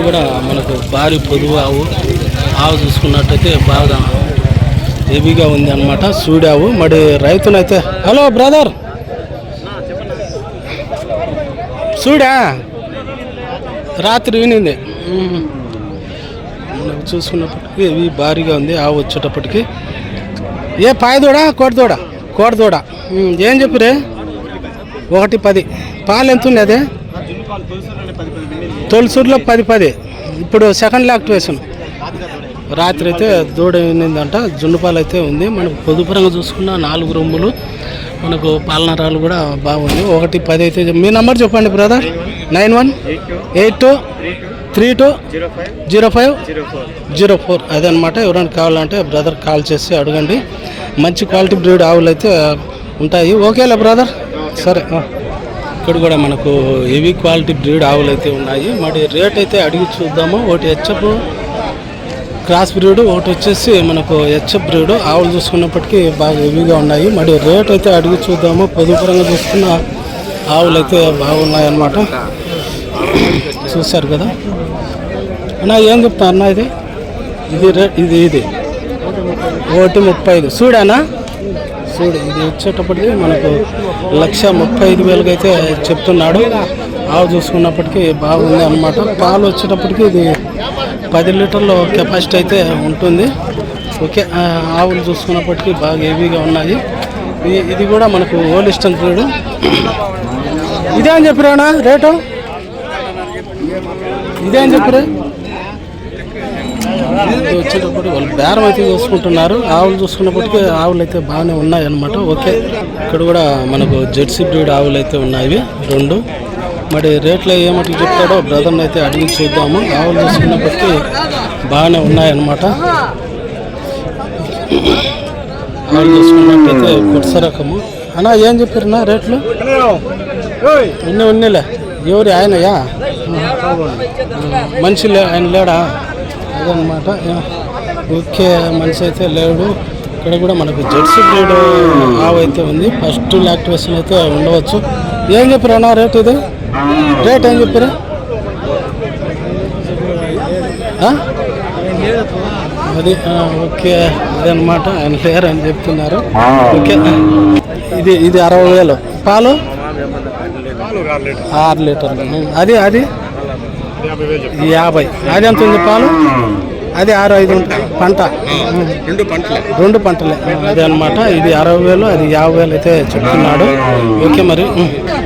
కూడా మనకు భారీ పొదుగు ఆవు చూసుకున్నట్టయితే బాగా హెవీగా ఉంది అనమాట. సూడావు మరి రైతునైతే. హలో బ్రదర్, చూడా రాత్రి వినింది మనకు చూసుకున్నప్పటికీ ఇవి భారీగా ఉంది ఆవు వచ్చేటప్పటికి. ఏ పాయదూడ కోడదూడ ఏం చెప్పిరే? 1:10. పాలు ఎంత ఉంది? అదే తొలిసూరులో 10. ఇప్పుడు సెకండ్ లాక్టివేషన్. రాత్రి అయితే దూడ వినిందంట. జున్నుపాలు అయితే ఉంది. మనకు పొదుపురంగా చూసుకున్న 4 రొమ్ములు, మనకు పాలనరాలు కూడా బాగుంది. 1:10 అయితే. మీ నెంబర్ చెప్పండి బ్రదర్. 9182320504. అదనమాట. ఎవరైనా కావాలంటే బ్రదర్ కాల్ చేసి అడగండి. మంచి క్వాలిటీ బ్రీడ్ ఆవులు అయితే ఉంటాయి. ఓకేలే బ్రదర్, సరే. ఇక్కడ కూడా మనకు హెవీ క్వాలిటీ బ్రీడ్ ఆవులు అయితే ఉన్నాయి. మరి రేట్ అయితే అడిగి చూద్దాము. ఒకటి హెచ్ఎఫ్ క్రాస్ బ్రీడ్, ఒకటి వచ్చేసి మనకు హెచ్ఎఫ్ బ్రీడ్. ఆవులు చూసుకున్నప్పటికీ బాగా హెవీగా ఉన్నాయి. మరి రేట్ అయితే అడిగి చూద్దాము. పొదుపురంగా చూసుకున్న ఆవులు అయితే బాగున్నాయి అన్నమాట. చూశారు కదా అన్న. ఏం చెప్తా అన్న? ఇది రేట్ ఇది 1:35. చూడానా? చూడు, ఇది వచ్చేటప్పటికి మనకు 1,35,000 అయితే చెప్తున్నాడు. ఆవు చూసుకున్నప్పటికీ బాగుంది అన్నమాట. పాలు వచ్చేటప్పటికి ఇది 10 లీటర్ల కెపాసిటీ అయితే ఉంటుంది. ఓకే. ఆవులు చూసుకున్నప్పటికీ బాగా హెవీగా ఉన్నాయి. ఇది కూడా మనకు హోలిస్టన్ బ్రీడ్. ఇదే అని చెప్పిరానా రేటు? ఇదే అని చెప్పిరా? వచ్చేటప్పుడు వాళ్ళు బేరం అయితే చూసుకుంటున్నారు. ఆవులు చూసుకున్నప్పటికీ ఆవులు అయితే బాగానే ఉన్నాయి అన్నమాట. ఓకే. ఇక్కడ కూడా మనకు జెర్సీ బ్రీడ్ ఆవులు అయితే ఉన్నాయి 2. మరి రేట్లు ఏమటి చెప్తాడో బ్రదర్ని అయితే అడిగి చూద్దాము. ఆవులు చూసుకున్నప్పటికీ బాగానే ఉన్నాయన్నమాట. ఆవులు చూసుకున్నట్టయితే కుట్స రకము. అన్నా ఏం చెప్పారన్నా రేట్లు? ఉన్నీలే. ఎవరి ఆయనయా? మనిషి ఆయన లేడా? అదనమాట. ఓకే, మనిషి అయితే లేడు. ఇక్కడ కూడా మనకు జెర్సీ బ్రీడ్ ఆవు అయితే ఉంది. ఫస్ట్ లాక్టివేషన్ అయితే ఉండవచ్చు. ఏం చెప్పారన్నా రేట్? ఇది రేట్ ఏం చెప్పారా? అది ఓకే. అదనమాట. ఆయన లేరు అని చెప్తున్నారు. ఓకే. ఇది 60,000. పాలు 6 లీటర్లు. అది 50. అది ఎంత ఉంది పాలు? అది 6-5 ఉంటుంది. పంట 2 పంటలే. అదే అనమాట. ఇది 60,000, అది 50,000 అయితే చెప్తున్నాడు. ఓకే. మరి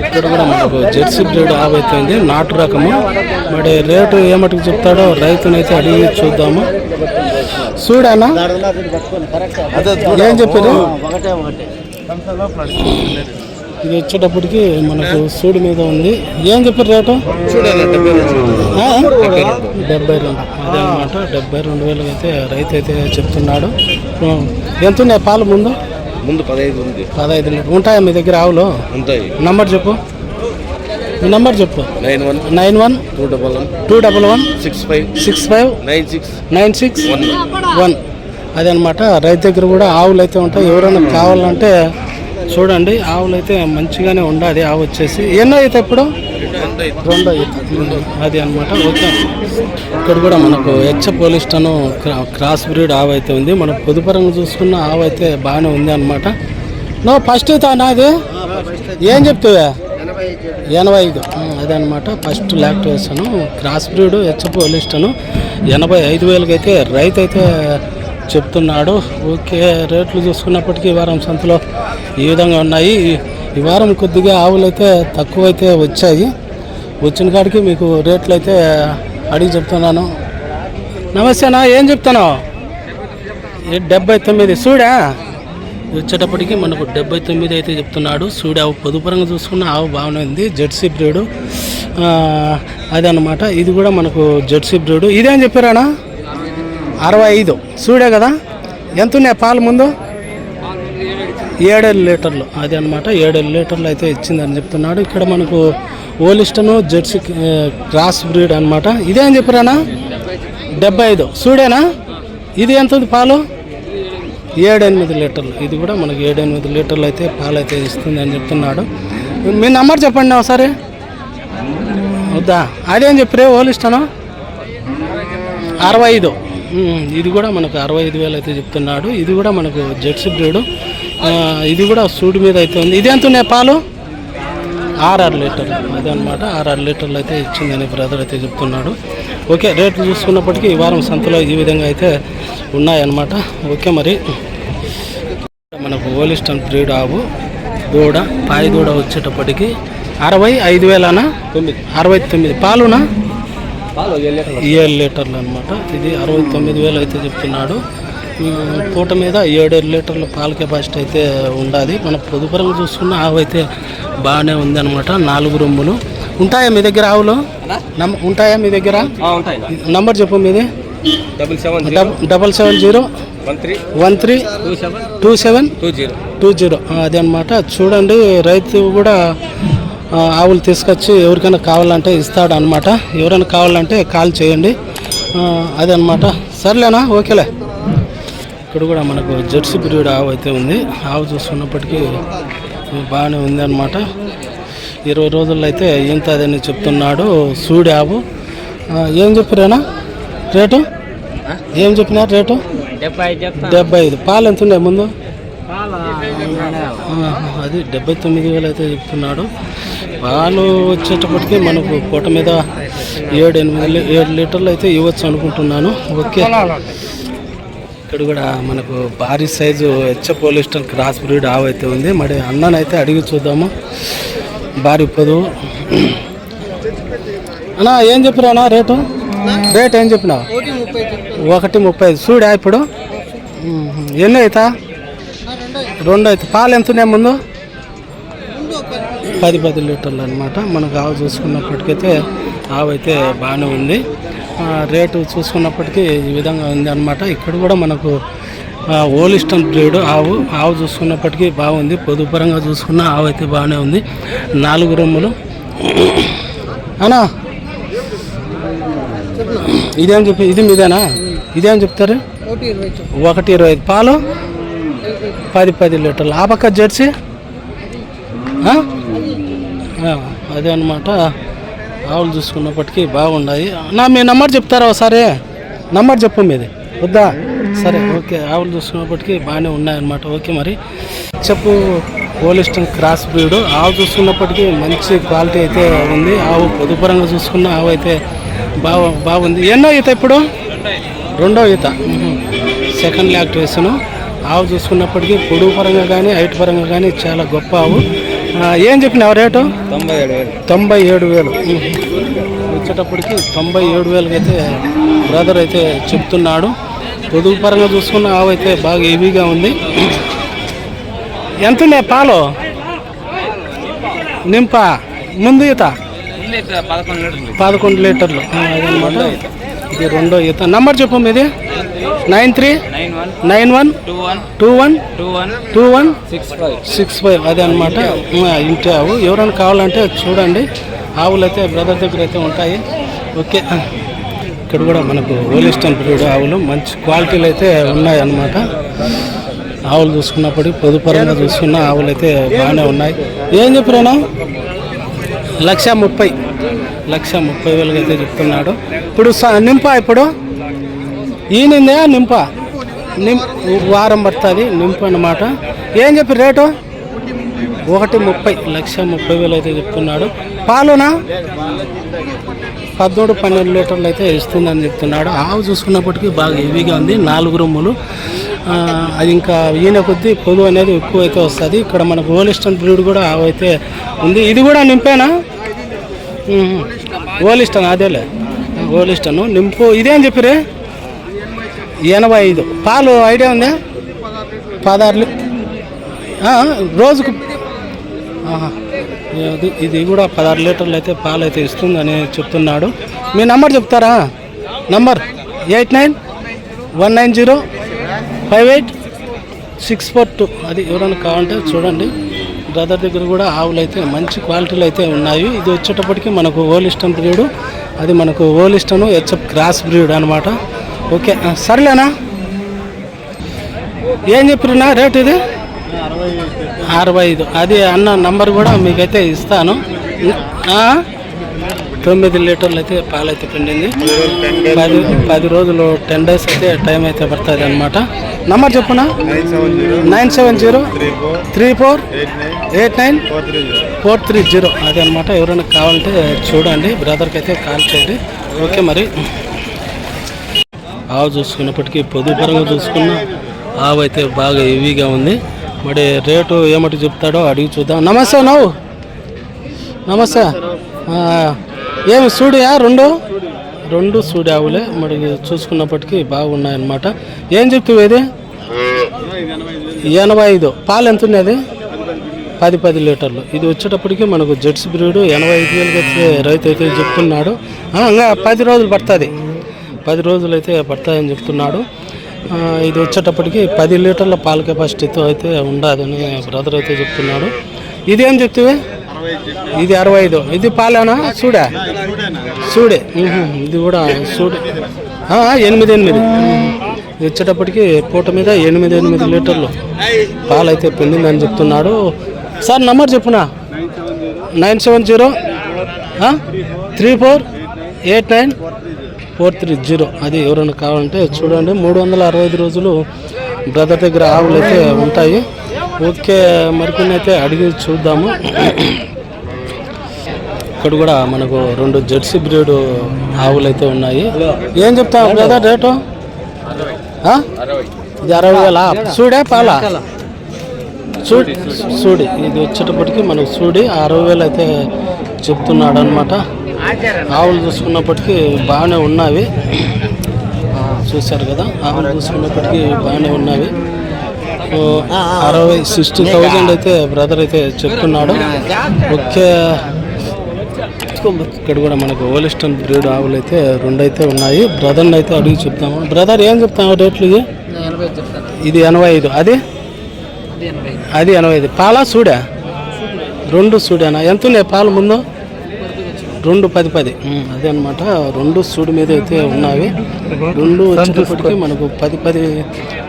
ఇక్కడ కూడా మనకు జెర్సీ బ్రీడ్ ఆవు అయితే ఉంది, నాటు రకము. మరి రేటు ఏమటికి చెప్తాడో రైతునైతే అడిగి చూద్దాము. చూడానా? ఏం చెప్పారు? ఇది వచ్చేటప్పటికి మనకు సూడి మీద ఉంది. ఏం చెప్పారు రేటు? 72. అదే అనమాట. 72,000 అయితే రైతు అయితే చెప్తున్నాడు. ఎంత ఉన్నాయి పాలు? ముందు 15 లీటర్ ఉంటాయా మీ దగ్గర ఆవులు? ఉంటాయి. నంబర్ చెప్పు. మీ నంబర్ చెప్పు. 912165659691. అదే అనమాట. రైతు దగ్గర కూడా ఆవులు అయితే ఉంటాయి. ఎవరైనా కావాలంటే చూడండి. ఆవులు అయితే మంచిగానే ఉండాలి. ఆవు వచ్చేసి ఎన్నో అయితే ఇప్పుడు 2 అయితే. అది అనమాట. ఓకే. ఇక్కడ కూడా మనకు హెచ్ఎఫ్ హోలిస్టన్ క్రాస్ బ్రీడ్ ఆవు అయితే ఉంది. మనం పొదుపరంగా చూసుకున్న ఆవు అయితే బాగానే ఉంది అనమాట. నువ్వు ఫస్ట్ అయితే నాది ఏం చెప్తావా? 85. అదే అనమాట. First lactation cross breed HF Holstein 85,000 అయితే రైతు అయితే చెప్తున్నాడు. ఓకే. రేట్లు చూసుకున్నప్పటికీ ఈ వారం సంతలో ఈ విధంగా ఉన్నాయి. ఈ వారం కొద్దిగా ఆవులు అయితే తక్కువైతే వచ్చాయి. వచ్చిన కాడికి మీకు రేట్లు అయితే అడిగి చెప్తున్నాను. నమస్తే అన్న, ఏం చెప్తాను? 79. చూడా వచ్చేటప్పటికి మనకు 79 అయితే చెప్తున్నాడు. చూడే ఆవు పొదుపరంగా చూసుకున్న ఆవు బాగానే ఉంది. జెర్సీ బ్రీడు అదనమాట. ఇది కూడా మనకు జెర్సీ బ్రీడు. ఇదేం చెప్పారానా? 65. చూడే కదా. ఎంత ఉన్నాయి పాలు ముందు? 7 లీటర్లు. అదే అనమాట. 7 లీటర్లు అయితే ఇచ్చిందని చెప్తున్నాడు. ఇక్కడ మనకు హోలిస్టన్ జెర్సీ క్రాస్ బ్రీడ్ అనమాట. ఇదేం చెప్పారానా? 75. చూడేనా? ఇది ఎంత ఉంది పాలు? 7-8 లీటర్లు. ఇది కూడా మనకు 7-8 లీటర్లు అయితే పాలు అయితే ఇస్తుంది అని చెప్తున్నాడు. మీ నంబర్ చెప్పండి ఒకసారి. వద్దా? అదేం చెప్పారే హోలిస్టను? 65. ఇది కూడా మనకు 65,000 అయితే చెప్తున్నాడు. ఇది కూడా మనకు జెర్సీ బ్రీడు. ఇది కూడా సూడి మీద అయితే ఉంది. ఇది ఎంత ఉన్నాయి పాలు? 6 లీటర్లు. అదనమాట 6 లీటర్లు అయితే ఇచ్చిందని బ్రదర్ అయితే చెప్తున్నాడు. ఓకే, రేట్లు చూసుకున్నప్పటికీ ఈ వారం సంతలో ఈ విధంగా అయితే ఉన్నాయన్నమాట. ఓకే, మరి మనకు హోలిస్టన్ బ్రీడ్ ఆవు దూడ పాయి దూడ వచ్చేటప్పటికి 65,000 69 పాలునా 7 లీటర్లు అనమాట. ఇది 69,000 అయితే చెప్తున్నాడు. పూట మీద 7 లీటర్ల పాల కెపాసిటీ అయితే ఉండాలి. మన పొదుపరంగా చూసుకున్న ఆవు అయితే బాగానే ఉంది అనమాట. 4 రొమ్ములు ఉంటాయా మీ దగ్గర? ఆవులు ఉంటాయా మీ దగ్గర? నంబర్ చెప్పు మీది. 77132720. అదే అనమాట. చూడండి, రైతు కూడా ఆవులు తీసుకొచ్చి ఎవరికైనా కావాలంటే ఇస్తాడు అనమాట. ఎవరైనా కావాలంటే కాల్ చేయండి. అదే అనమాట. సర్లేనా? ఓకేలే. ఇక్కడ కూడా మనకు జెర్సీ బ్రీడ్ ఆవు అయితే ఉంది. ఆవు చూసుకున్నప్పటికీ బాగానే ఉంది అనమాట. 20 రోజుల్లో అయితే ఇంత అదని చెప్తున్నాడు. సూడి ఆవు. ఏం చెప్పారేనా రేటు? ఏం చెప్పినారు రేటు? 75. పాలు ఎంత ఉన్నాయి ముందు? అది 79,000 అయితే చెప్తున్నాడు. పాలు వచ్చేటప్పటికి మనకు పూట మీద 7 లీటర్లు అయితే ఇవ్వచ్చు అనుకుంటున్నాను. ఓకే, ఇక్కడ కూడా మనకు భారీ size HF Holstein cross breed ఆవు అయితే ఉంది. మరి అన్ననైతే అడిగి చూద్దాము. భారీ పొదువు అన్నా, ఏం చెప్పినా రేటు? రేట్ ఏం చెప్పినావు? 1:35. చూడా ఇప్పుడు ఎన్ని అవుతా? 2 అయితే. పాలు ఎంత ఉన్నాయి ముందు? 10 లీటర్లు అనమాట. మనకు ఆవు చూసుకున్నప్పటికైతే ఆవు అయితే బాగానే ఉంది. రేటు చూసుకున్నప్పటికీ ఈ విధంగా ఉంది అనమాట. ఇక్కడ కూడా మనకు హోలిస్టన్ బ్రీడ్ ఆవు చూసుకున్నప్పటికీ బాగుంది. పొదుపరంగా చూసుకున్న ఆవు అయితే బాగానే ఉంది. 4 రొమ్ములు. అన్నా ఇదేం చెప్పి? ఇది మీదేనా? ఇదేం చెప్తారు? 1:20. పాలు 10 లీటర్లు. ఆ పక్క జెర్సీ అదే అనమాట. ఆవులు చూసుకున్నప్పటికీ బాగున్నాయి. మీ నంబర్ చెప్తారా ఒకసారి? నంబర్ చెప్పు మీది. వద్దా? సరే, ఓకే. ఆవులు చూసుకున్నప్పటికీ బాగానే ఉన్నాయన్నమాట. ఓకే, మరి చెప్పు హోలిస్టన్ క్రాస్ బ్రీడ్ ఆవు చూసుకున్నప్పటికీ మంచి క్వాలిటీ అయితే ఉంది. ఆవు పొదుపరంగా చూసుకున్న ఆవు అయితే బాగుంది. ఎన్నో ఈత ఇప్పుడు? 2వ ఈత. Second lactation. ఆవు చూసుకున్నప్పటికీ పొడుగు పరంగా కానీ హైట్ పరంగా కానీ చాలా గొప్ప ఆవు. ఏం చెప్పినావు రేటు? 97,000 వచ్చేటప్పటికి 97,000 అయితే బ్రదర్ అయితే చెప్తున్నాడు. పొదుగు పరంగా చూసుకున్న ఆవు అయితే బాగా హెవీగా ఉంది. ఎంత ఉన్నాయి పాలు? నింప ముందు ఈత 11 లీటర్లు. అదనమాట. ఇది 2వ ఈత. నంబర్ చెప్పు మీది. 9391212165. అదే అనమాట. ఇంటి ఆవు. ఎవరైనా కావాలంటే చూడండి. ఆవులు అయితే బ్రదర్ దగ్గర అయితే ఉంటాయి. ఓకే, ఇక్కడ కూడా మనకు హోలిస్టన్ బ్రీడ్ ఆవులు మంచి క్వాలిటీలు అయితే ఉన్నాయన్నమాట. ఆవులు చూసుకున్నప్పటికీ పొదుపరంగా చూసుకున్న ఆవులు అయితే బాగానే ఉన్నాయి. ఏం చెప్పినా? 1,30,000 అయితే చెప్తున్నాడు. ఇప్పుడు నింప ఇప్పుడు ఈనిందే నింప వారం పడుతుంది నింప అన్నమాట. ఏం చెప్పి రేటు? 1,30,000 అయితే చెప్తున్నాడు. పాలునా 13-12 లీటర్లు అయితే ఇస్తుందని చెప్తున్నాడు. ఆవు చూసుకున్నప్పటికీ బాగా హెవీగా ఉంది. 4 రొమ్ములు. అది ఇంకా ఈయన కొద్దీ పొదువు అనేది ఎక్కువ అయితే వస్తుంది. ఇక్కడ మనకు హోలిస్టన్ బ్రీడ్ కూడా ఆవు అయితే ఉంది. ఇది కూడా నింపేనా? హోలిస్టన్. అదేలే హోలిస్టన్ నింపు. ఇదేం చెప్పిరే? 85. పాలు ఐడియా ఉందా? 16 రోజుకు. ఇది కూడా 16 లీటర్లు అయితే పాలు అయితే ఇస్తుందని చెప్తున్నాడు. మీ నంబర్ చెప్తారా? నంబర్ 8919058642. అది ఎవరైనా కావాలంటే చూడండి. బ్రదర్ దగ్గర కూడా ఆవులు అయితే మంచి క్వాలిటీలు అయితే ఉన్నాయి. ఇది వచ్చేటప్పటికి మనకు హోలిస్టన్ బ్రీడ్. అది మనకు హోలిస్టన్ హెచ్ఎఫ్ క్రాస్ బ్రీడ్ అనమాట. ఓకే, సర్లేనా? ఏం చెప్పినా రేట్? ఇది 65. అది అన్న నంబర్ కూడా మీకైతే ఇస్తాను. 9 లీటర్లు అయితే పాలు అయితే పిండింది. 10 రోజులు 10 days అయితే టైం అయితే పడుతుంది అనమాట. నంబర్ చెప్పునా 9703489430. అదే అనమాట. ఎవరైనా కావాలంటే చూడండి, బ్రదర్కి అయితే కాల్ చేయండి. ఓకే మరి. ఆవు చూసుకున్నప్పటికీ పొదుపు పరంగా చూసుకున్న ఆవు అయితే బాగా హెవీగా ఉంది. మరి రేటు ఏమటి చెప్తాడో అడిగి చూద్దాం. నమస్తే నవ్వు. నమస్తే. ఏమి సూడియా? రెండు సూడి ఆవులే మరి చూసుకున్నప్పటికీ బాగున్నాయన్నమాట. ఏం చెప్తావు? ఇది 85. పాలు ఎంత ఉన్నది? 10 లీటర్లు. ఇది వచ్చేటప్పటికి మనకు జెర్సీ బ్రీడ్ 85,000 అయితే రైతు అయితే చెప్తున్నాడు. ఇంకా 10 రోజులు పడుతుంది. 10 రోజులు అయితే పడతాయని చెప్తున్నాడు. ఇది వచ్చేటప్పటికి 10 లీటర్ల పాల కెపాసిటీతో అయితే ఉండదని బ్రదర్ అయితే చెప్తున్నాడు. ఇది ఏం చెప్తావే? ఇది 65. ఇది పాలేనా? చూడే ఇది కూడా చూడే. 8. ఇది వచ్చేటప్పటికి పూట మీద 8 లీటర్లు పాలు అయితే పిండిందని చెప్తున్నాడు. సార్ నంబర్ చెప్పునా 9703489430. అది ఎవరైనా కావాలంటే చూడండి. 365 రోజులు బ్రదర్ దగ్గర ఆవులు అయితే ఉంటాయి. ఓకే, మరికొన్ని అయితే అడిగి చూద్దాము. ఇక్కడ కూడా మనకు 2 జెర్సీ బ్రీడ్ ఆవులు అయితే ఉన్నాయి. ఏం చెప్తావు బ్రదర్ రేటు? ఇది 60,000. చూడే పాల చూడి. ఇది వచ్చేటప్పటికి మనకు చూడి 60,000 అయితే చెప్తున్నాడు అనమాట. ఆవులు చూసుకున్నప్పటికీ బాగానే ఉన్నవి. చూశారు కదా, ఆవులు చూసుకున్నప్పటికీ బాగానే ఉన్నవి. 60,000-60,000 అయితే బ్రదర్ అయితే చెప్తున్నాడు. ఓకే, ఇక్కడ కూడా మనకు హోలిస్టన్ బ్రీడ్ ఆవులు అయితే 2 అయితే ఉన్నాయి. బ్రదర్ని అయితే అడిగి చెప్తాము. బ్రదర్ ఏం చెప్తాము రేట్లు? ఇది 85. అది 85. పాలా చూడా? 2 చూడానా? ఎంత ఉన్నాయి పాలు ముందు? 2 10. అదే అనమాట. 2 సూడి మీద అయితే ఉన్నవి. 2 వచ్చేటప్పటికి మనకు 10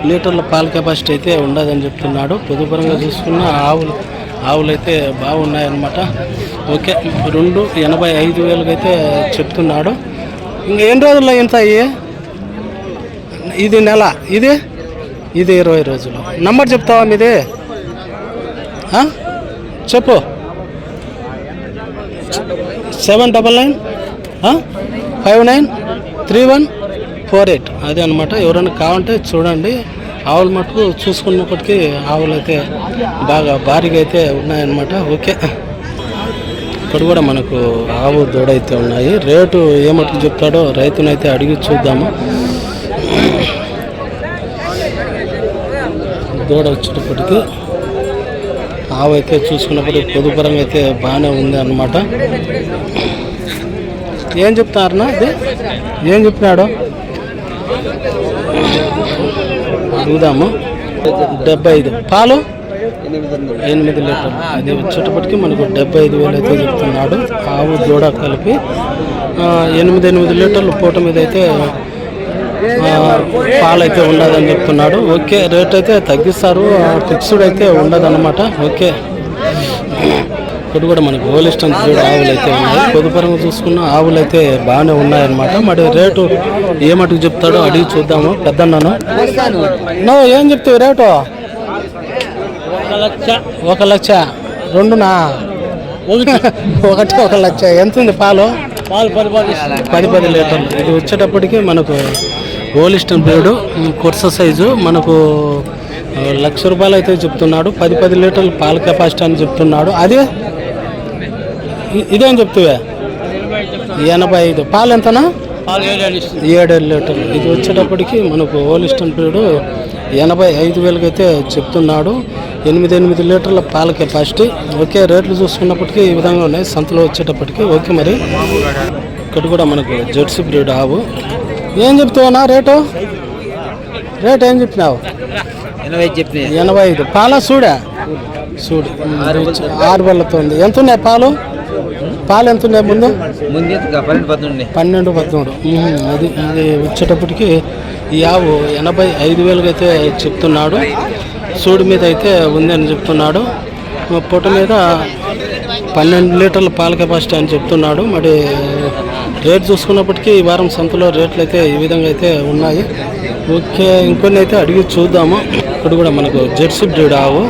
లీటర్ల పాల కెపాసిటీ అయితే ఉండదని చెప్తున్నాడు. పొదుపరంగా చూసుకున్న ఆవులు అయితే బాగున్నాయన్నమాట. ఓకే, 2 85,000 అయితే చెప్తున్నాడు. ఇంకా ఎన్ని రోజుల్లో ఎంత అయ్యి? ఇది నెల. ఇది 20 రోజులు. నంబర్ చెప్తావా మీది? చెప్పు. 7995931448. అదే అనమాట. ఎవరైనా కావాలంటే చూడండి. ఆవుల మటుకు చూసుకున్నప్పటికీ ఆవులు అయితే బాగా భారీగా అయితే ఉన్నాయన్నమాట. ఓకే, ఇక్కడ కూడా మనకు ఆవు దూడ అయితే ఉన్నాయి. రేటు ఏమట్టుకు చెప్తాడో రైతునైతే అడిగి చూద్దాము. దూడ వచ్చేటప్పటికి ఆవు అయితే చూసుకున్నప్పటికీ పొదుపరంగా అయితే బాగానే ఉంది అన్నమాట. ఏం చెప్తారన్నా? ఇది ఏం చెప్పినాడు? చూద్దాము. 75. పాలు 8 లీటర్లు. అది వచ్చేటప్పటికి మనకు 75,000 అయితే చెప్తున్నాడు. ఆవు దూడ కలిపి 8 లీటర్లు పూట మీద అయితే పాలు అయితే ఉండదని చెప్తున్నాడు. ఓకే, రేట్ అయితే తగ్గిస్తారు. ఫిక్స్డ్ అయితే ఉండదన్నమాట. ఓకే, ఇక్కడ కూడా మనకు హోలిస్టన్ బ్రీడ్ ఆవులు అయితే ఉన్నాయి. పొదుపరంగా చూసుకున్న ఆవులు అయితే బాగానే ఉన్నాయన్నమాట. మరి రేటు ఏమటుకు చెప్తాడో అడిగి చూద్దాము. పెద్దన్నాను నువ్వు ఏం చెప్తావు రేటు? 1 లక్ష. 2నా? 1 లక్ష. ఎంత ఉంది పాలు? 10 లీటర్లు. ఇది వచ్చేటప్పటికి మనకు హోలిస్టన్ బ్రీడ్ కొర్స సైజు. మనకు 1,00,000 రూపాయలు అయితే చెప్తున్నాడు. 10 లీటర్లు పాల కెపాసిటీ అని చెప్తున్నాడు. అదే ఇదేం చెప్తావే? 85. పాలు ఎంతనా? 7 లీటర్లు. ఇది వచ్చేటప్పటికి మనకు హోలిస్టన్ బ్రీడ్ 85,000 అయితే చెప్తున్నాడు. 8 లీటర్ల పాల కెపాసిటీ. ఓకే, రేట్లు చూసుకున్నప్పటికీ ఈ విధంగా ఉన్నాయి సంతలో వచ్చేటప్పటికి. ఓకే, మరి ఇక్కడ కూడా మనకు జెర్సీ బ్రీడ్ ఆవు. ఏం చెప్తావునా రేటు? రేట్ ఏం చెప్పినావు? 85. పాల చూడా? చూడు 6 బళ్ళతో ఉంది. ఎంత ఉన్నాయి పాలు? ఎంత ఉన్నాయి ముందు? 12-13. అది వచ్చేటప్పటికి ఈ ఆవు 85,000 అయితే చెప్తున్నాడు. సూడి మీద అయితే ఉంది అని చెప్తున్నాడు. పొట్ట మీద 12 లీటర్ల పాల కెపాసిటీ అని చెప్తున్నాడు. మరి రేట్ చూసుకున్నప్పటికీ ఈ వారం సంతలో రేట్లు అయితే ఈ విధంగా అయితే ఉన్నాయి. ఓకే, ఇంకొన్ని అయితే అడిగి చూద్దాము. ఇక్కడ కూడా మనకు జెర్సీ బ్రీడ్ ఆవు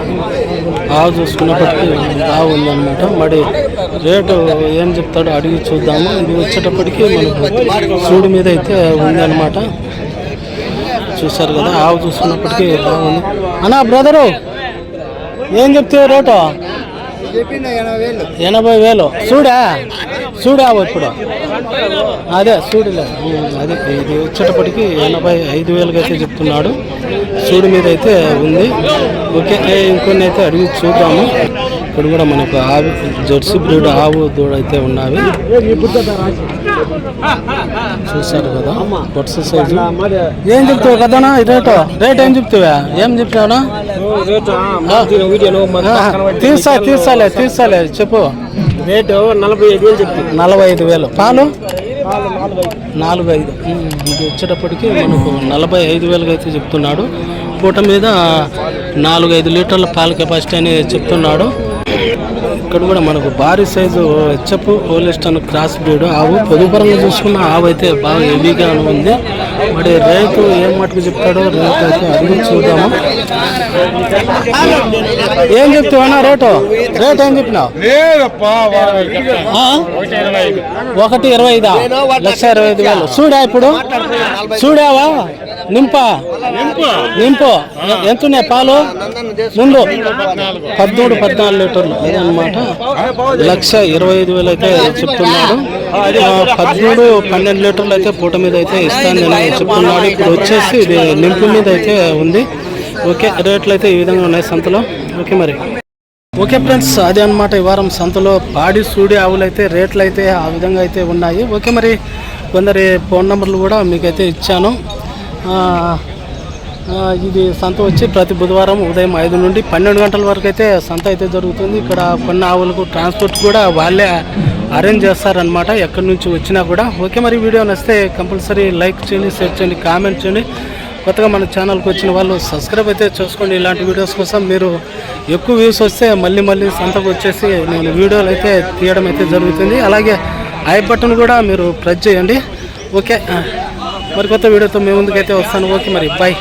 చూసుకున్నప్పటికీ ఆవు ఉందన్నమాట. మరి రేటు ఏం చెప్తాడో అడిగి చూద్దాము. ఇది వచ్చేటప్పటికి మనకు సూడి మీద అయితే ఉంది అనమాట. చూసారు కదా, ఆవు చూసుకున్నప్పటికీ బాగుంది. అన్నా బ్రదరు ఏం చెప్తావు రేటు? 80,000. చూడావు ఇప్పుడు అదే చూడలే. అదే ఇది వచ్చేటప్పటికి 85,000 అయితే చెప్తున్నాడు. సూడి మీద అయితే ఉంది. ఓకే, ఇంకొన్ని అయితే అడిగి చూద్దాము. ఇక్కడ కూడా మనకు ఆవు జెర్సీ బ్రీడ్ ఆవు దూడ అయితే ఉన్నవి. చూసారు కదా, పొట్స్ సైజు. ఏం చెప్తావు కదనా రేట్ ఏం చెప్తావా? ఏం చెప్తావునా? తీర్చాలే చెప్పు. రేటు 45,000 చెప్తాను. 45,000. పాలు 4-5. ఇది వచ్చేటప్పటికి మనకు 45,000 అయితే చెప్తున్నాడు. పూట మీద 4-5 లీటర్ల పాల కెపాసిటీ అని చెప్తున్నాడు. ఇక్కడ కూడా మనకు భారీ size HF Holstein cross breed ఆవు. పొదుపరంగా చూసుకున్న ఆవు అయితే బాగా హెవీగా ఉంది. మరి రేటు ఏం మటుకు చెప్తాడో రేటు అయితే అడిగి చూద్దాము. ఏం చెప్తావన్నా రేటు ఏం చెప్పినావు? 1,25,000. 1,25,000. చూడా ఇప్పుడు చూడావా? నింపు ఎంతున్నాయి పాలు? ముందు 13-14 లీటర్లు అదనమాట. 1,25,000 అయితే చెప్తున్నాడు. 13-12 లీటర్లు అయితే పూట మీద అయితే ఇస్తాను నేను చెప్తున్నాడు. ఇప్పుడు వచ్చేసి ఇది నింపు మీద అయితే ఉంది. ఓకే, రేట్లు అయితే ఈ విధంగా ఉన్నాయి సంతలో. ఓకే ఫ్రెండ్స్, అదే అనమాట ఈ వారం సంతలో పాడి సూడి ఆవులు అయితే రేట్లు అయితే ఆ విధంగా అయితే ఉన్నాయి. ఓకే, మరి కొందరి ఫోన్ నెంబర్లు కూడా మీకైతే ఇచ్చాను. ఇది సంత వచ్చి ప్రతి బుధవారం ఉదయం 5 నుండి 12 గంటల వరకు అయితే సంత అయితే జరుగుతుంది. ఇక్కడ కొన్ని ఆవులకు ట్రాన్స్పోర్ట్ కూడా వాళ్ళే అరేంజ్ చేస్తారనమాట, ఎక్కడి నుంచి వచ్చినా కూడా. ఓకే, మరి వీడియో నచ్చితే కంపల్సరీ లైక్ చేయండి, షేర్ చేయండి, కామెంట్ చేయండి. కొత్తగా మన ఛానల్కి వచ్చిన వాళ్ళు సబ్స్క్రైబ్ అయితే చేసుకోండి. ఇలాంటి వీడియోస్ కోసం మీరు ఎక్కువ వ్యూస్ వస్తే మళ్ళీ సంతకు వచ్చేసి నేను వీడియోలు అయితే తీయడం అయితే జరుగుతుంది. అలాగే ఐ బటన్ కూడా మీరు ప్రెస్ చేయండి. ఓకే, మరి కొత్త వీడియోతో మీ ముందుకైతే వస్తాను. ఓకే, మరి బాయ్.